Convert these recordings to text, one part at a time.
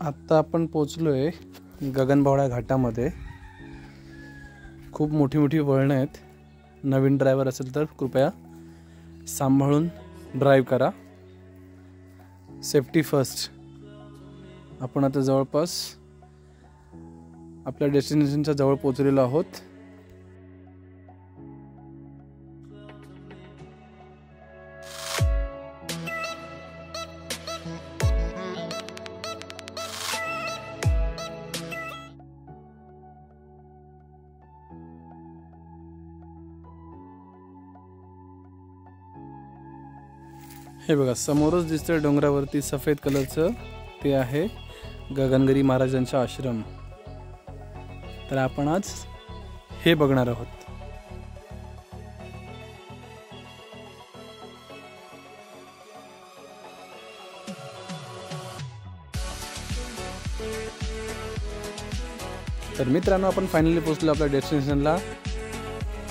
आत्ता आपण पोचलोय गगनबावडा घाटामध्ये। खूप मोठी मोठी वळणं आहेत। नवीन ड्रायव्हर असेल तर कृपया सांभाळून ड्राइव करा। Safety first. आपण आता जवळपास आपल्या डेस्टिनेशनच्या जवळ पोहोचलेलो आहोत। हे बघा समोरच दिसतंय डोंगरावरती सफेद कलरचं, ते आहे गगनगिरी महाराजांचा आश्रम। तर आपण आज हे बघणार आहोत। तर मित्रांनो, आपण फायनली पोहोचलो आपल्या डेस्टिनेशनला,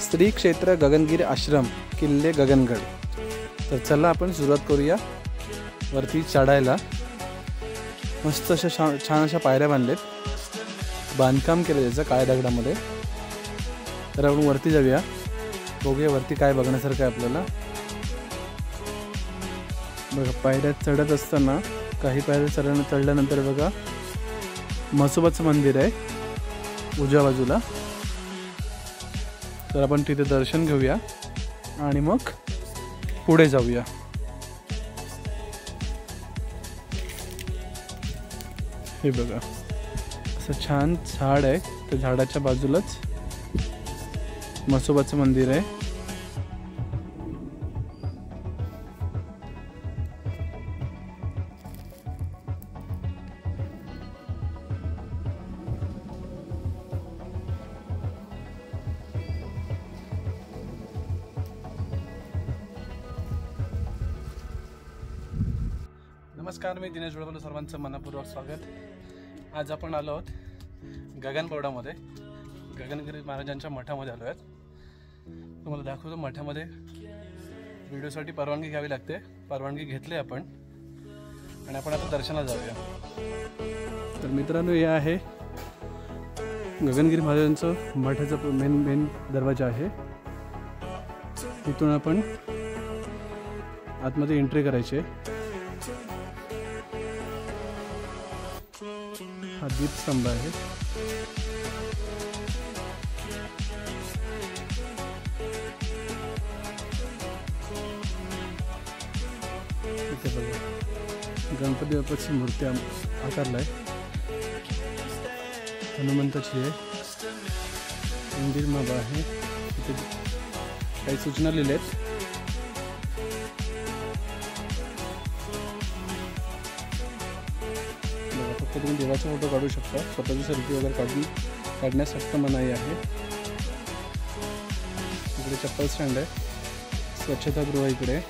श्री क्षेत्र गगनगिरी आश्रम, किल्ले गगनगड। तर चला आपण सुरुवात करूया वरती चढायला। मस्त अशा छान अशा पायऱ्या बांधलेत, बांधकाम केलं त्याचं काळ्या दगडामध्ये। तर आपण वरती जाऊया, बघूया वरती काय बघण्यासारखं आहे आपल्याला। बघा पायऱ्या चढत असताना काही पायऱ्या चढल्यानंतर बघा म्हसोबाचं मंदिर आहे उजव्या बाजूला। तर आपण तिथे दर्शन घेऊया आणि मग पुढे जाऊया। हे बघा असं छान झाड आहे, त्या झाडाच्या बाजूलाच म्हसोबाचं मंदिर आहे। नमस्कार, मी दिनेश जोडवले, सर्वांचं मनपूर्वक स्वागत। आज आपण आलो आहोत गगनबावड्यामध्ये, गगनगिरी महाराजांच्या मठामध्ये आलो आहेत। तुम्हाला दाखवतो मठामध्ये व्हिडिओसाठी परवानगी घ्यावी लागते। परवानगी घेतली आपण आणि आपण आता दर्शनाला जाऊया। तर मित्रांनो, हे आहे गगनगिरी महाराजांचं मठाचा मेन दरवाजा आहे। तिथून आपण आतमध्ये एंट्री करायची। हा दीपस्तंभ आहे। इथे बघा गणपती बाप्पाची मूर्ती आकारलाय, हनुमंताची आहे, मंदिर माबा आहे। इथे काही सूचना लिहिल्या आहेत। तुम्ही देवाचा फोटो काढू शकता, स्वतःची सेल्फी वगैरे काढण्यास फक्त मनाई आहे। इकडे चप्पल स्टँड आहे, स्वच्छतागृह इकडे।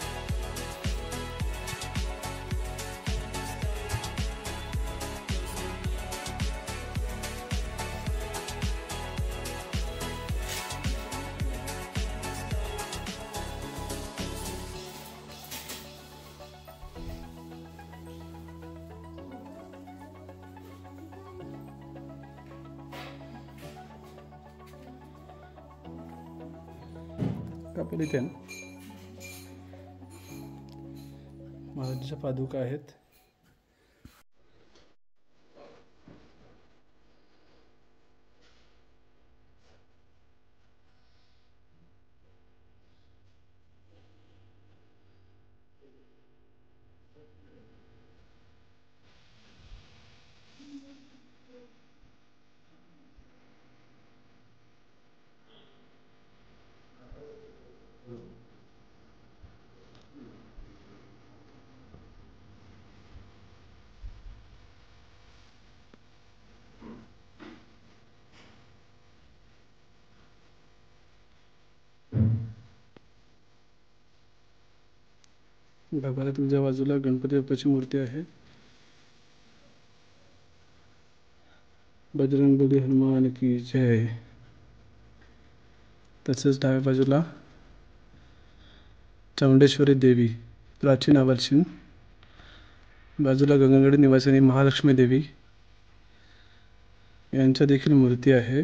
आपण इथे महाराजांच्या पादुका आहेत। बघा तुझ्या बाजूला गणपती बाप्पाची मूर्ती आहे। बजरंगबली हनुमान की जय। तसेच डाव्या बाजूला चामुंडेश्वरी देवी, प्राचीन आवर्षण, बाजूला गगनगड निवासिनी महालक्ष्मी देवी, यांच्या देखील मूर्ती आहे.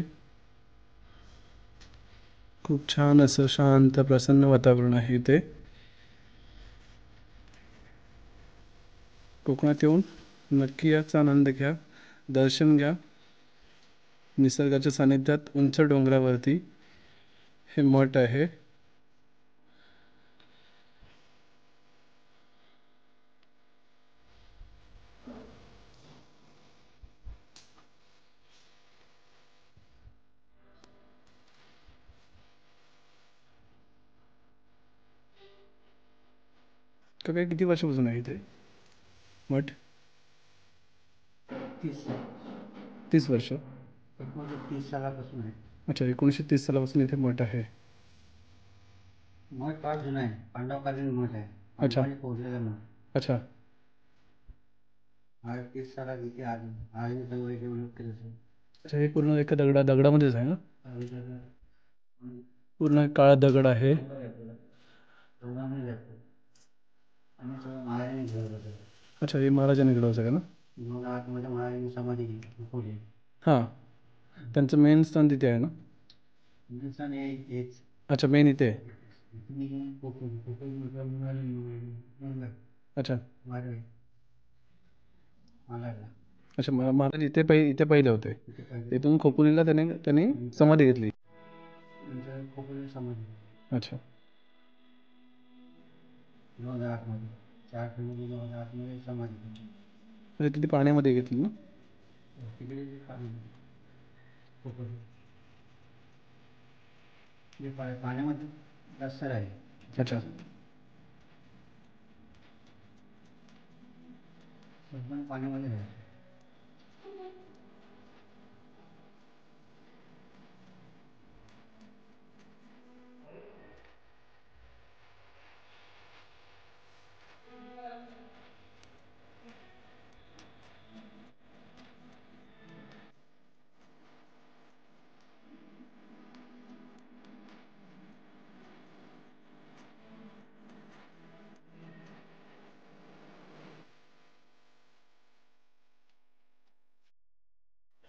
खूप छान असं शांत प्रसन्न वातावरण आहे इथे. कोकणात येऊन नक्की याचा आनंद घ्या, दर्शन घ्या. निसर्गाच्या सानिध्यात उंच डोंगरावरती हे मठ आहे. काय किती वर्षापासून आहे इथे मठ? 30 वर्ष. 1930 सालापासून आहे. अच्छा, 1930 सालापासून इथे मठ आहे. मठ फार जुना आहे, पांडवकालीन मठ आहे. अच्छा. पांडवांनी पोहोचलेला मठ. अच्छा. 30 सालात इथे आर्मी सगळं डेव्हलप केलं असेल. अच्छा, हे पूर्ण एका दगडामध्येच आहे ना? पूर्ण काळा दगड आहे. दगडामध्ये जातं. आणि सगळं महाराजांनी घडवलं होतं. अच्छा, हे महाराजांनी घडवलं सगळं ना? मग आतमध्ये महाराजांनी समाधी लपवली. हां, त्यांचं मेन स्थान तिथे आहे ना? हिंदुस्थान हे हेच. अच्छा, मेन इथे आहे. अच्छा. महाराज अच्छा, महाराज इथे पहिले होते. तिथून खोपोलीला त्यांनी समाधी घेतली. खोपोली समाधी. अच्छा. 2008 मध्ये 4 फेब्रुवारी 2008 समाधी घेतली. म्हणजे तिथे पाण्यामध्ये घेतली ना? तिकडे खोपोली पाण्यामध्ये जास्त आहे. अच्छा. पाण्यामध्ये आहे.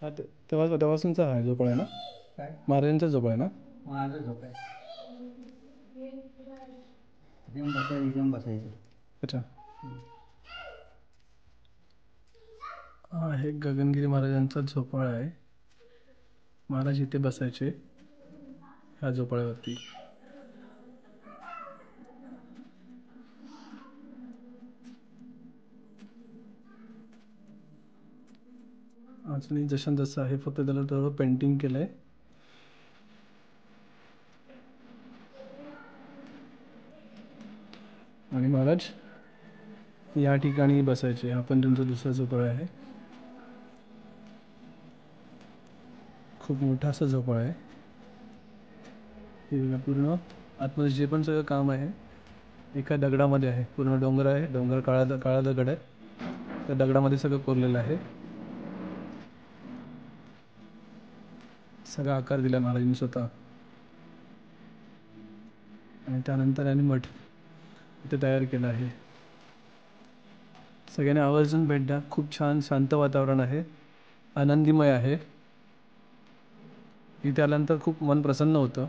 हा, तेव्हापासूनचा आहे झोपाळ आहे ना? काय महाराजांचा झोपाळ आहे ना? माझं झोप आहे. इथून बसायचं. अच्छा. हा, हे गगनगिरी महाराजांचा झोपाळा आहे. महाराज इथे बसायचे ह्या झोपाळ्यावरती. अजूनही जशा तसं आहे, फक्त त्याला थोडं पेंटिंग केलंय. आणि महाराज या ठिकाणी बसायचे. हा पण त्यांचा दुसरा झोपाळा आहे. खूप मोठा असा झोपाळा आहे. हे पूर्ण आतमध्ये जे पण सगळं काम आहे एका दगडामध्ये आहे. पूर्ण डोंगर आहे, डोंगर काळा दगड आहे. त्या दगडामध्ये सगळं कोरलेलं आहे. सगळा आकार दिला महाराजांनी स्वतः. आणि त्यानंतर यांनी मठ इथे तयार केलं आहे. सगळ्यांनी आवर्जून भेट द्या. खूप छान शांत वातावरण आहे, आनंदीमय आहे. इथे आल्यानंतर खूप मन प्रसन्न होतं.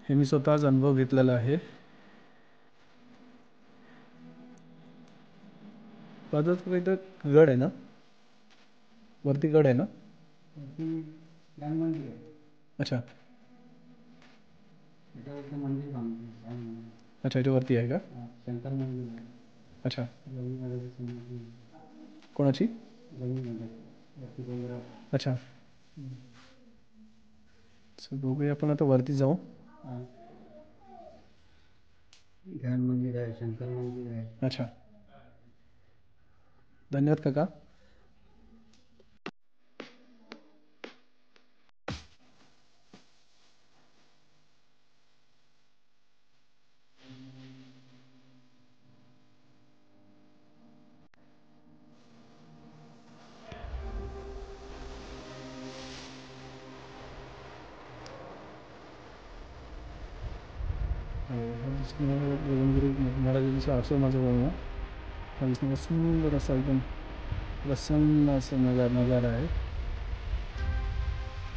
हे मी स्वतःच अनुभव घेतलेला आहे. बाजूच इथं गड आहे ना? वरती गड आहे ना? मंदिर आहे. अच्छा. त्याच्यावरती मंदिर बांधलं. अच्छा, इथे वरती आहे का? शंकर मंदिर आहे. अच्छा. रवी महाराजांची समाधी. कोणाची? रवी महाराज. अच्छा. बघूया, आपण आता वरती जाऊ. ध्यान मंदिर आहे, शंकर मंदिर आहे. अच्छा, धन्यवाद काका. गगनगिरी महाराजांचा आश्रमाचा बघा. हा सुंदर असा एकदम प्रसन्न असं नजारा आहे.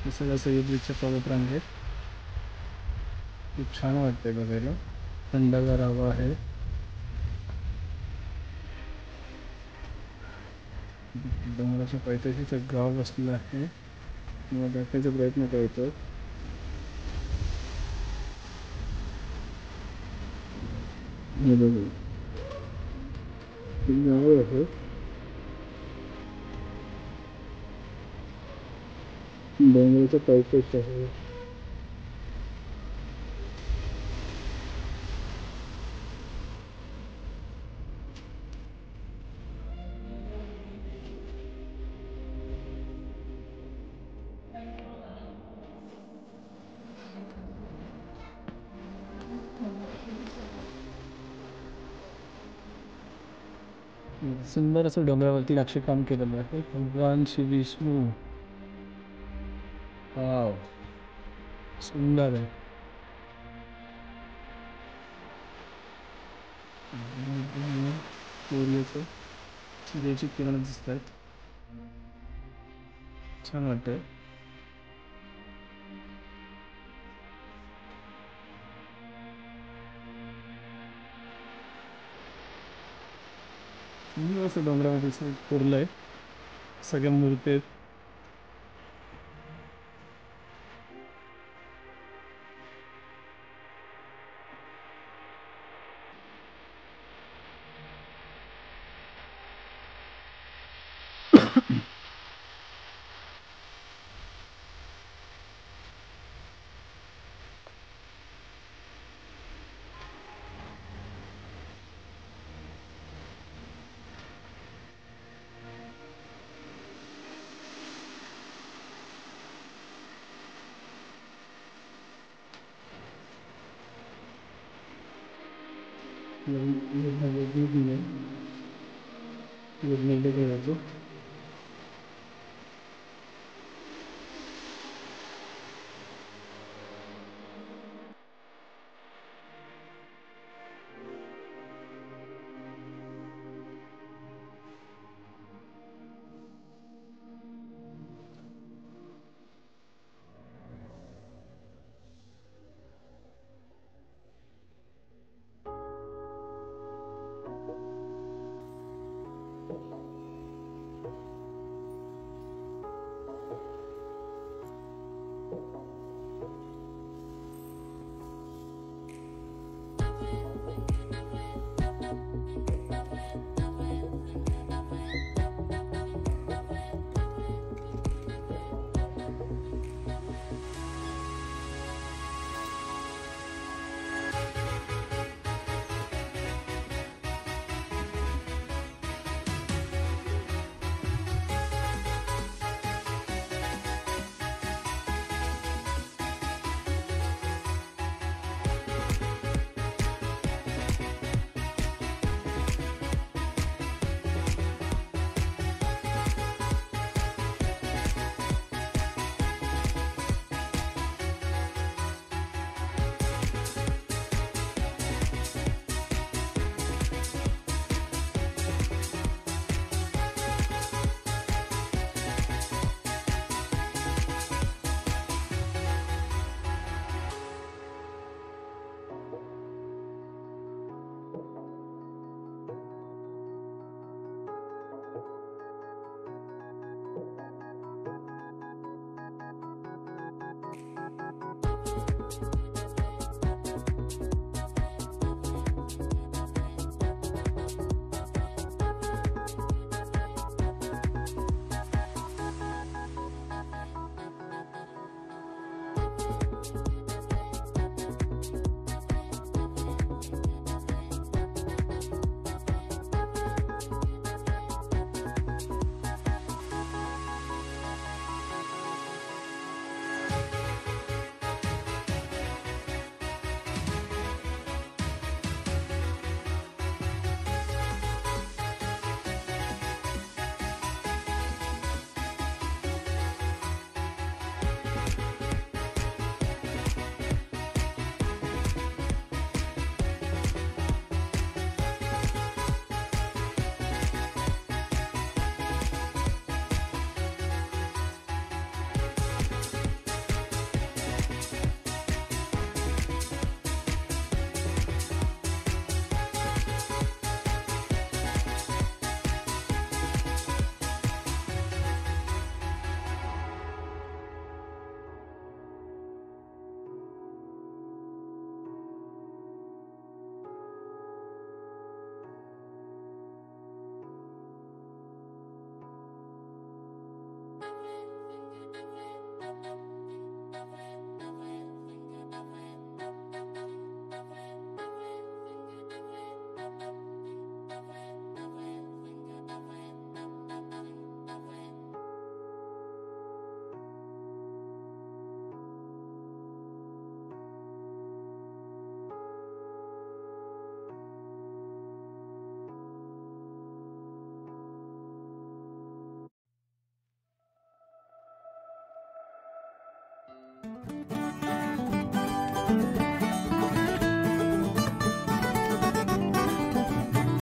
हे सगळं सह्याद्रीच्या पर्वतरांगेत खूप छान वाटते बघायला. थंडगार हवा आहे. डोंगराच्या पायथ्याशीच एक गाव बसलेलं आहे. मला दाखवायचा प्रयत्न करतो. हे बघा, गाव आहे. डोंगराच्या पायथ्याशी आहे. सुंदर असं डोंगरावरती नक्षीकाम केलेलं आहे. भगवान श्री विष्णू. वाव, सुंदर आहे. सूर्याचं सूर्याची किरण दिसत आहेत. छान वाटतंय. सुंदर असं डोंगरामध्ये कोरलंय. सगळ्या मूर्ती आहेत.